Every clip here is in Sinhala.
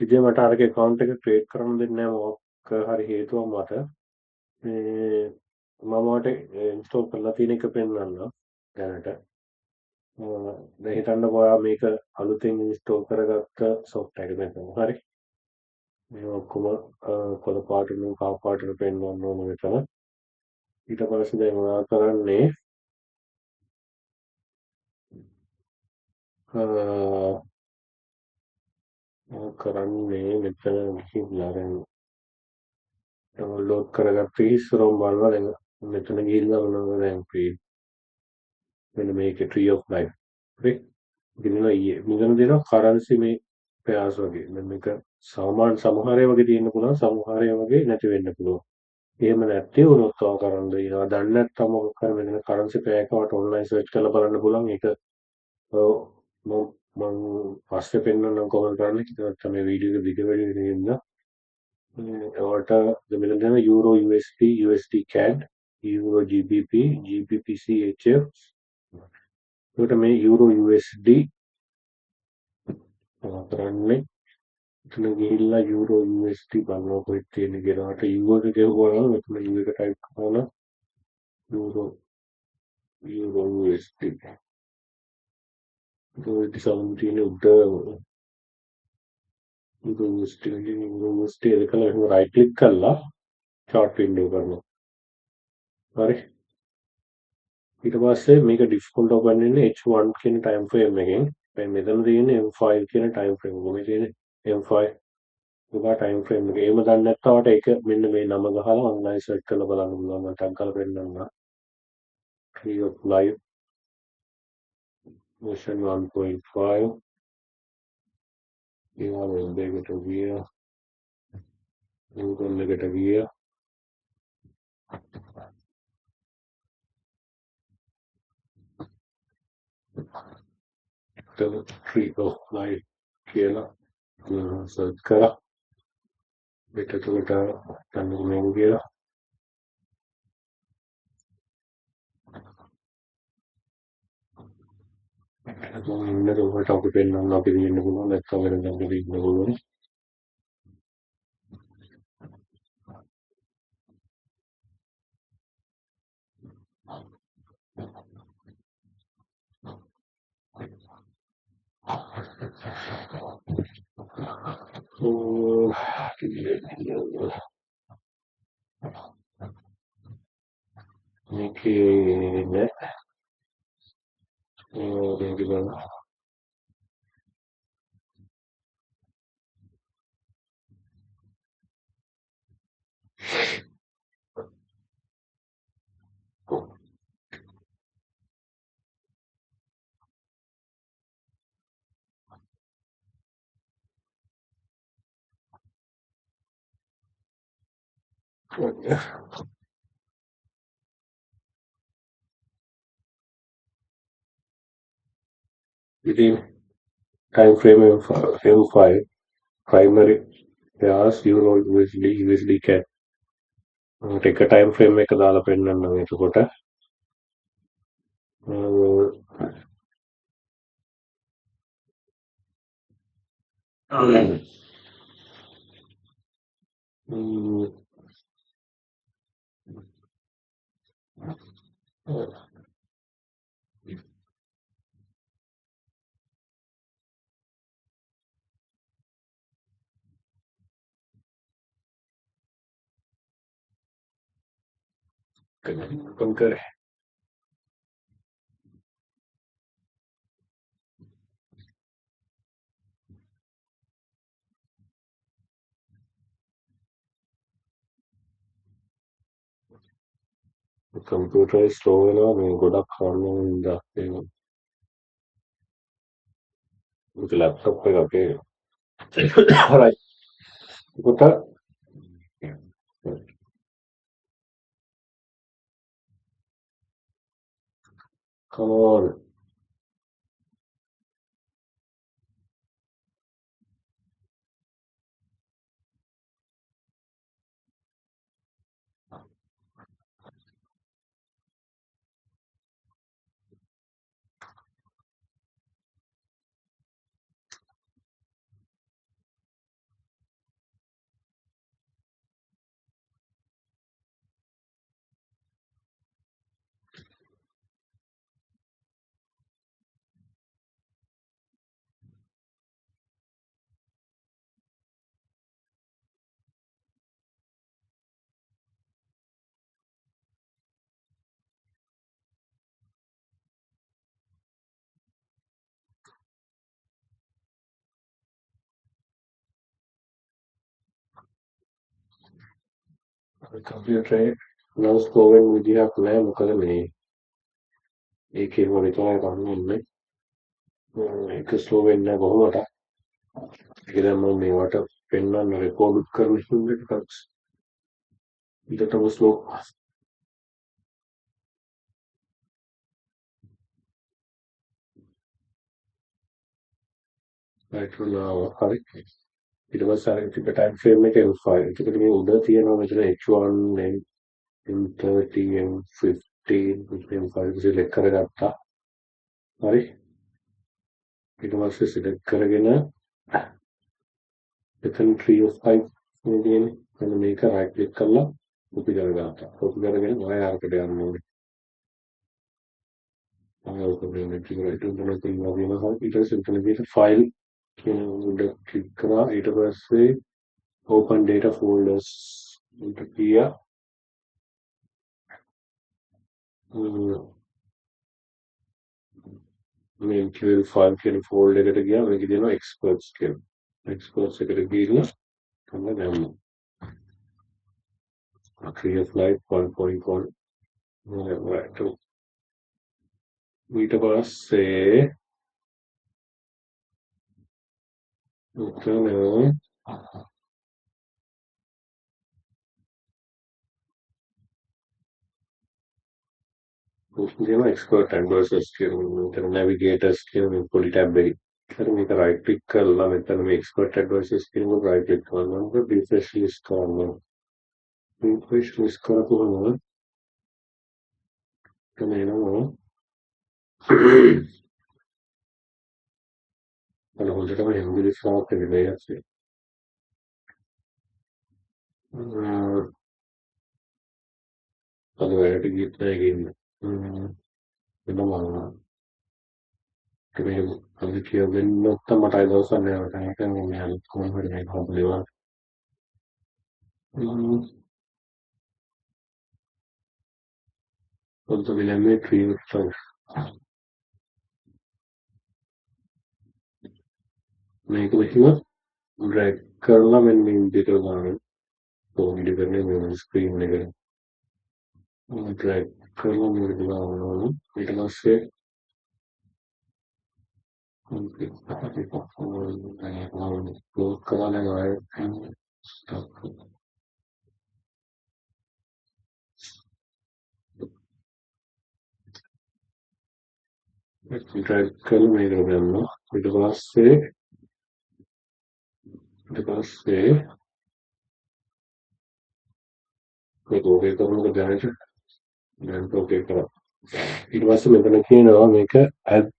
ඉතින් මට අරගේ account එක create කරන්න දෙන්නේ නැහැ මොකක් හරි හේතුවක් මත. මේ මම මට install කරලා තියෙන එක පෙන්නන්න දැනට. දැන් හිතන්නකෝ ඔයා මේක අලුතෙන් install කරගත්ත software එක මෙතන. හරි. මේ ඔක්කොම කොළ පාටින් කහ පාටට පෙන්වන්න ඕන මෙතන. ඊට පස්සේ දැන් ඔයා කරන්නේ මෙතන ගිහිල්ලා දැන් ඩවුන්ලෝඩ් කරගත්ත ඉස්සරහම බලනවා දැන් මෙතන ගිහිල්ලා බලනවා දැන් මෙන්න මේකේ tree of life. හරි. ගිහිල්ලා ඊයේ මෙතන දෙනවා currency මේ පෙයාස් වගේ. දැන් මේක සාමාන්‍ය සමහර ඒවා වගේ තියෙන්න පුළුවන් සමහර ඒවා වගේ නැති වෙන්න පුළුවන්. එහෙම නැත්තේ වුණොත් ඔයා කරන්න දෙනවා. දන්නේ නැත්නම් මොකක් හරි මෙතන currency pair එකකට online search කරලා බලන්න පුළුවන්. ඒක මම පස්සේ පෙන්නන්නම් කොහොමද කරන්නේ කියලා. නැත්නම් මේ වීඩියෝ එක දිග වෙන්න ඉන්න. ඔයාලට මෙතන දෙන euro USD USD CAD euro GBP GBP CHF. ඒකට මේ euro USD කරන්නේ එතන ගිහිල්ලා euro USD බලනවා කොහෙද තියෙන්නේ කියලා. අට euro එක ගෙවුවා නම් මෙතන euro එක type කරනවා euro USD. ඒක සමන් තියෙන උඩ euro USD එකල එහෙම right click කරලා chart window කරනවා. හරි. ඊට පස්සේ මේක default open වෙන්නේ H1 කියන time frame එකෙන්. දැන් මෙතන තියෙන්නේ M5 කියන time frame එක. මේ තියෙන්නේ M5 එක time frame එක. එහෙම දන්නේ නැත්නම් ඒක මෙන්න මේ නම ගහලා online search කරලා බලන්න පුළුවන්. මම ටැග් කරලා පෙන්නන්නම්. Tree of Life version 1.5. ඒවා වෙබ් එකට ගිය Google එකට ගිය Tree of Life කියලා search කරා. එතකොට ගන්න මෙන් කියලා ඉන්න රෝහට අපි පෙන්වන්න අපි ඉන්න පුළුවන් නැත්නම් වෙන දෙයක් ඉන්න පුළුවන්. මේකේ නෑ මේක බලන්න. ඉතින් time frame M5 primary pairs euro USD CAD එක time frame එක දාලා පෙන්නන්න එතකොට කරේ කම්පියුටර් ස්ලෝ වෙනවා මේ ගොඩක් කාරණා හින්දා ඒක ලැප්ටොප් එක අපේ හරයි ඒකට come on කම්පියුටරේ නම් ස්ලෝ වෙන විදිහක් නෑ මොකද මේ ඒකේ මොකද විතරයි ගන්න ඉන්නේ ඒක ස්ලෝ වෙන්නේ නැහැ කොහොමද ඒක දැන් මම මේවට පෙන්වන්න රෙකෝඩ් කරන හින්දා ටිකක් ඊටතම ස්ලෝ right හරි ඊට පස්සේ අර ටික ටයිම් ෆ්‍රේම් එකේ ෆයිල් ටික මේ උඩ තියෙනවා මෙතන H1 M30 M15 M5 select කරගත්තා හරි ඊට පස්සේ සිලෙක්ට් කරගෙන එතන 3 of 5 මේ තියෙන්නේ මෙන්න මේක රයිට් ක්ලික් කරලා කොපි කරගත්තා කොපි කරගෙන ආයෙ අරකට යන්න ඕනේ ආයෙ කොපි කරගෙන රයිට් උඩ තියෙනවා ඊට පස්සේ එතන විදිහට ෆයිල් කියන උඩ ක්ලික් කරා ඊට පස්සේ open data folders උන්ට ගියා මේ QL file කියන ෆෝල්ඩර් එකට ගියා මේකේ තියෙනවා experts කියලා experts එකට ගිහිල්ලා තමයි දැම්මා create flight 1.1 right ඊට පස්සේ උතන තියෙනවා expert advisors කියන මෙතන navigators කියන මේ පොඩි ටැබ් එකේ හරි මේක රයිට් ක්ලික් කරලා මෙතන මේ expert advisors කියන එක රයිට් ක්ලික් කරනවා refresh list කරනවා refresh list කරපුවම තමයි එනවා අර හොඳටම ඉංග්‍රීසි ශාස්ත්‍ර විනයයි අද වැඩට ගියත් නැහැ කියන්නේ වෙනවා මේ අද කියවෙන්න නැත්තම් මට අය දවසක් නෑ මට ඒක මේ අලුත් කොහොම හරි මේක හම්බුනේ පොත විලන්නේ ක්‍රියේට් මේක මෙහෙම ඩ්‍රැග් කරලා මෙන්න මේ විදිහට දාන්න කොහොමද කරන්නේ මේ ස්ක්‍රීන් එකට ඩ්‍රැග් කරලා මේක දාන්න ඊට පස්සේ क्लोज करा लेगा ड्रैग कर मेरे में से एक ओके करूंगा ध्यान से ध्यान पे ओके करा मेरे की ना make add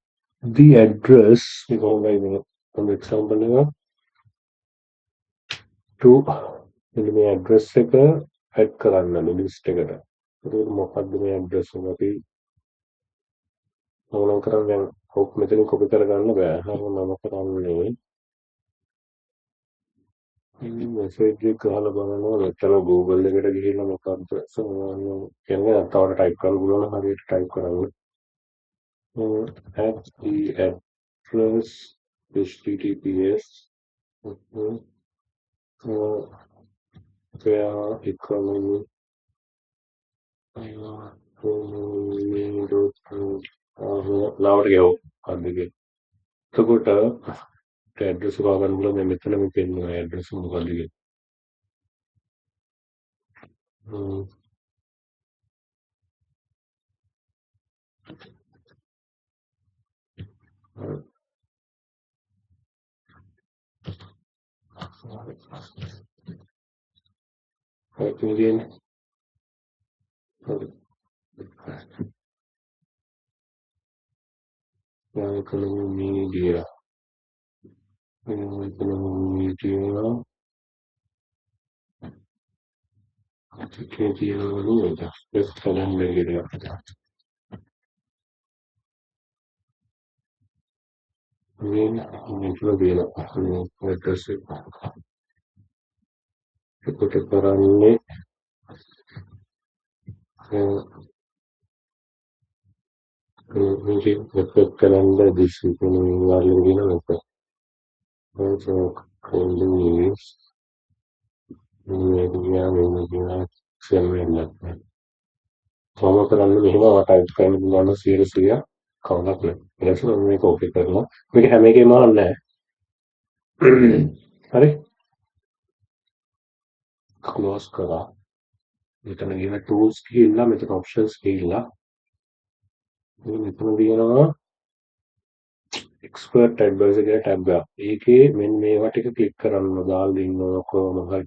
the address an example to මේ address එක add කරන්න list එකට ඒක මොකක්ද මේ address එක ඕනම් කරන්නේ දැන් ඔක් මෙතන කොපි කරගන්න බෑ හරිය මම කරන්නේ මෙසේජ් එක ගහලා බලනවා මෙතන Google එකට ගිහිල්ලා මොකක්ද කියන්නේ තව ටයිප් කරන්න පුළුවන් හරියට ටයිප් කරන්න at the address https where economy ලාවට ගෙවෝ අද්දගේ එතකොට ඇඩ්‍රස් හොයාගන්න පුළුවන් මේ මෙතන මේ පෙන්නන ඇඩ්‍රස් මොකක්ද කියලා again economy media එතකොට කරන්නේ මේක වෙබ් කැලෙන්ඩර් දිස් කියන URL එක දිනන එක also please media සෙල් වෙන්නේ නැහැ. කොහොම කරන්නේ මෙහෙම ටයිප් කරන්න පුළුවන් නම් 100% කවුලක් නැහැ. ඊට පස්සේ මම මේක ඕකේ කරනවා. මේක හැම එකේම අහන්නේ නැහැ. හරි? ක්ලෝස් කරා. මෙතන ගිහින් tools ගිහිල්ලා මෙතන options ගිහිල්ලා මෙතන තියෙනවා expert advisor කියලා ටැබ් එකක්. ඒකේ මෙන්න මේවා ටික ක්ලික් කරන්න දාලා ඉන්නවා කොහොම හරි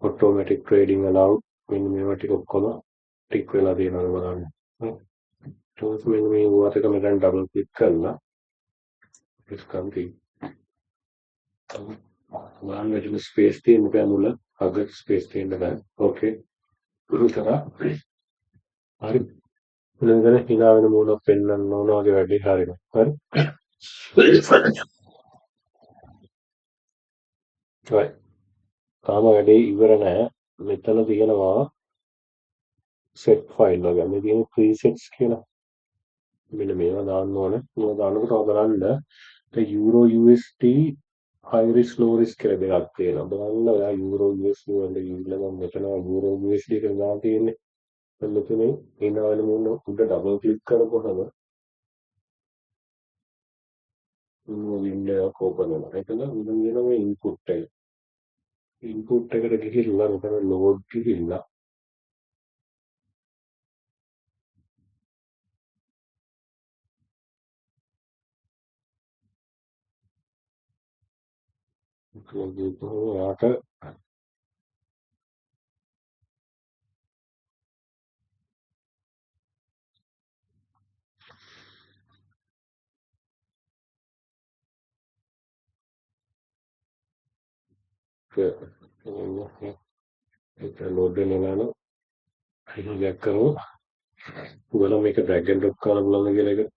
automatic trading allowed මෙන්න මේවා ටික ඔක්කොම ටික් වෙලා තියෙනවා බලන්න. ඊට පස්සේ මෙන්න මේ ඌවත් එක මෙතන ඩබල් ක්ලික් කරලා discovery බලන්න මෙතන ස්පේස් තියෙන්න බෑ මුල අග ස්පේස් තියෙන්න බෑ. ඕකේ. උරු කරා. හරි. මෙතන හිනා වෙන මූලක් පෙන්වන්න ඕන වගේ වැඩි හරියට. හරි. right. තාම වැඩේ ඉවර නෑ. මෙතන තියෙනවා set file වගේ. මේ තියෙන presets කියලා. මෙන්න මේවා දාන්න ඕනේ. මේවා දානකොට බලන්න euro USD high risk low risk කියලා දෙකක් තියෙනවා. බලන්න ඔයා euro USD වලට ගිහිල්ලා මම මෙතන euro USD කියලා දාලා තියෙන්නේ. මෙතන ඉනවල මොන උඩ ඩබල් ක්ලික් කරපුවහම වින්ඩෝ එක ඕපන් වෙනවා. එතන උඩ තියෙනවා ඉන්පුට් එක. ඉන්පුට් එකට ගිහිල්ලා මෙතන ලෝඩ් ගිහිල්ලා ඔයාට ඒක ලෝඩ් වෙනවා නේද? ඒක ගැක් කරමු. ඔයාලා මේක drag and drop කරලා බලන්න කියලා එක.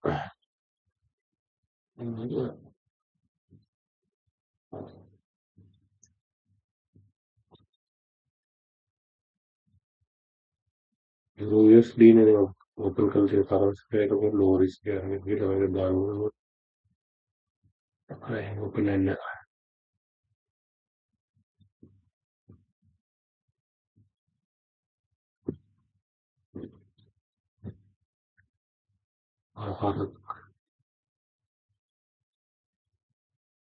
euro USD නේ ඕපන් කරලා තියෙන කරන්සි එක ලෝ රිස්ක් ගන්න කියලා වගේ දානවා. හරි ඕපන් වෙන්න.